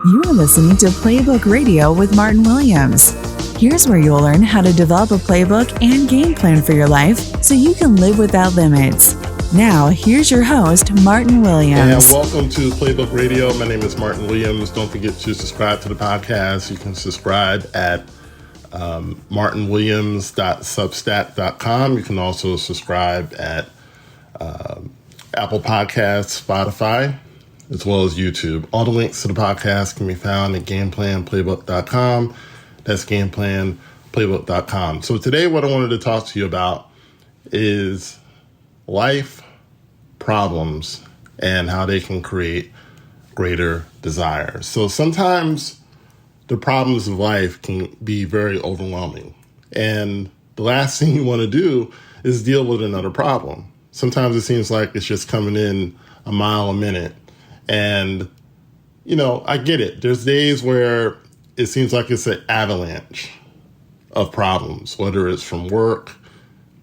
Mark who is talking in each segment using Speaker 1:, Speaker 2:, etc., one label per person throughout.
Speaker 1: You are listening to Playbook Radio with Martin Williams. Here's where you'll learn how to develop a playbook and game plan for your life so you can live without limits. Now, here's your host, Martin Williams.
Speaker 2: And welcome to Playbook Radio. My name is Martin Williams. Don't forget to subscribe to the podcast. You can subscribe at martinwilliams.substack.com. You can also subscribe at Apple Podcasts, Spotify, as well as YouTube. All the links to the podcast can be found at gameplanplaybook.com. That's gameplanplaybook.com. So today what I wanted to talk to you about is life problems and how they can create greater desire. So sometimes the problems of life can be very overwhelming. And the last thing you want to do is deal with another problem. Sometimes it seems like it's just coming in a mile a minute. And, you know, I get it. There's days where it seems like it's an avalanche of problems, whether it's from work,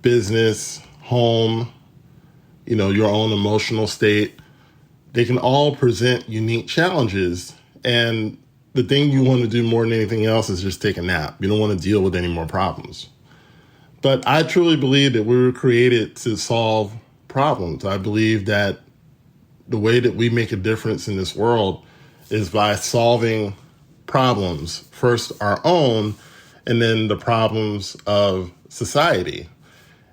Speaker 2: business, home, you know, your own emotional state. They can all present unique challenges. And the thing you want to do more than anything else is just take a nap. You don't want to deal with any more problems. But I truly believe that we were created to solve problems. I believe that the way that we make a difference in this world is by solving problems, first our own, and then the problems of society.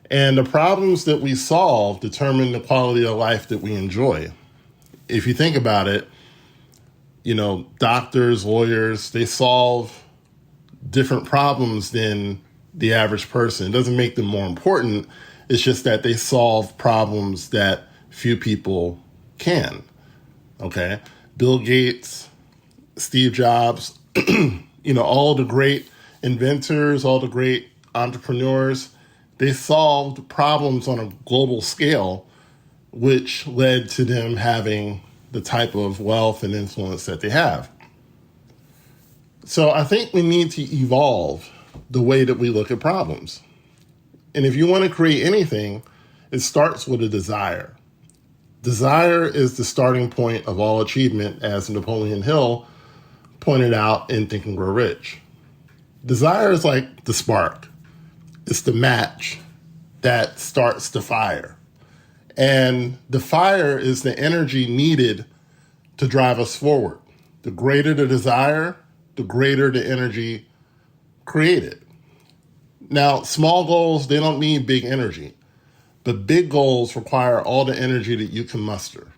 Speaker 2: And the problems that we solve determine the quality of life that we enjoy. If you think about it, you know, doctors, lawyers, they solve different problems than the average person. It doesn't make them more important. It's just that they solve problems that few people can. Okay? Bill Gates, Steve Jobs, you know, all the great inventors, all the great entrepreneurs, they solved problems on a global scale, which led to them having the type of wealth and influence that they have. So I think we need to evolve the way that we look at problems. And if you want to create anything, it starts with a desire. Desire is the starting point of all achievement, as Napoleon Hill pointed out in Think and Grow Rich. Desire is like the spark. It's the match that starts the fire. And the fire is the energy needed to drive us forward. The greater the desire, the greater the energy created. Now, small goals, they don't need big energy. But big goals require all the energy that you can muster.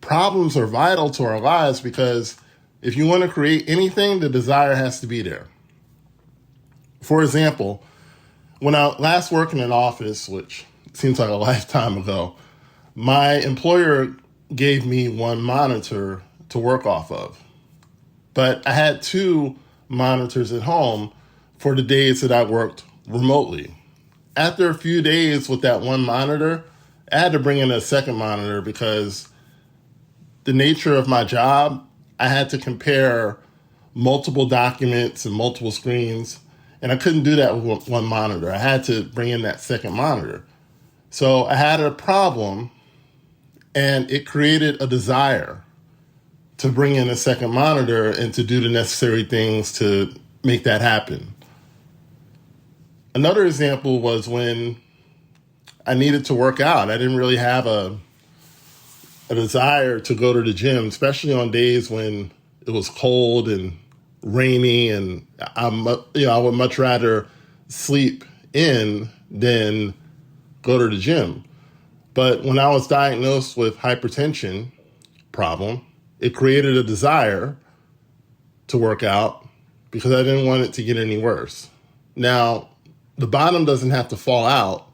Speaker 2: Problems are vital to our lives because if you want to create anything, the desire has to be there. For example, when I last worked in an office, which seems like a lifetime ago, my employer gave me one monitor to work off of. But I had two monitors at home for the days that I worked remotely. After a few days with that one monitor, I had to bring in a second monitor because the nature of my job, I had to compare multiple documents and multiple screens, and I couldn't do that with one monitor. I had to bring in that second monitor. So I had a problem, and it created a desire to bring in a second monitor and to do the necessary things to make that happen. Another example was when I needed to work out. I didn't really have a desire to go to the gym, especially on days when it was cold and rainy, and I would much rather sleep in than go to the gym. But when I was diagnosed with hypertension problem, it created a desire to work out because I didn't want it to get any worse. Now, the bottom doesn't have to fall out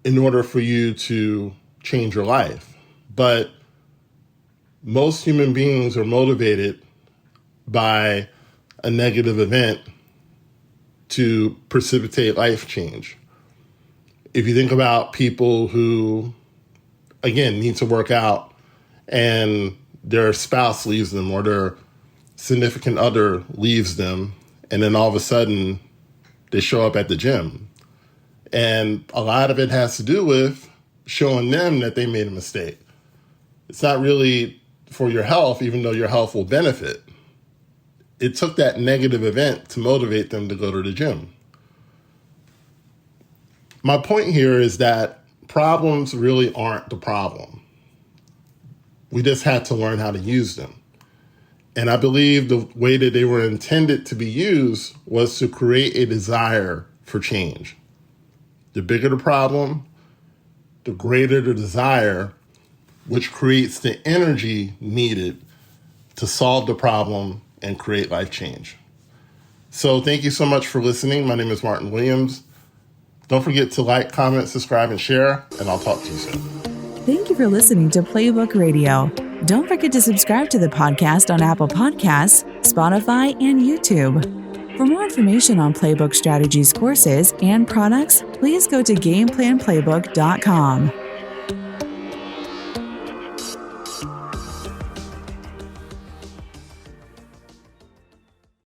Speaker 2: in order for you to change your life. But most human beings are motivated by a negative event to precipitate life change. If you think about people who, again, need to work out and their spouse leaves them or their significant other leaves them, and then all of a sudden they show up at the gym. And a lot of it has to do with showing them that they made a mistake. It's not really for your health, even though your health will benefit. It took that negative event to motivate them to go to the gym. My point here is that problems really aren't the problem. We just had to learn how to use them. And I believe the way that they were intended to be used was to create a desire for change. The bigger the problem, the greater the desire, which creates the energy needed to solve the problem and create life change. So thank you so much for listening. My name is Martin Williams. Don't forget to like, comment, subscribe, and share, and I'll talk to you soon.
Speaker 1: Thank you for listening to Playbook Radio. Don't forget to subscribe to the podcast on Apple Podcasts, Spotify, and YouTube. For more information on Playbook strategies, courses, and products, please go to GamePlanPlaybook.com.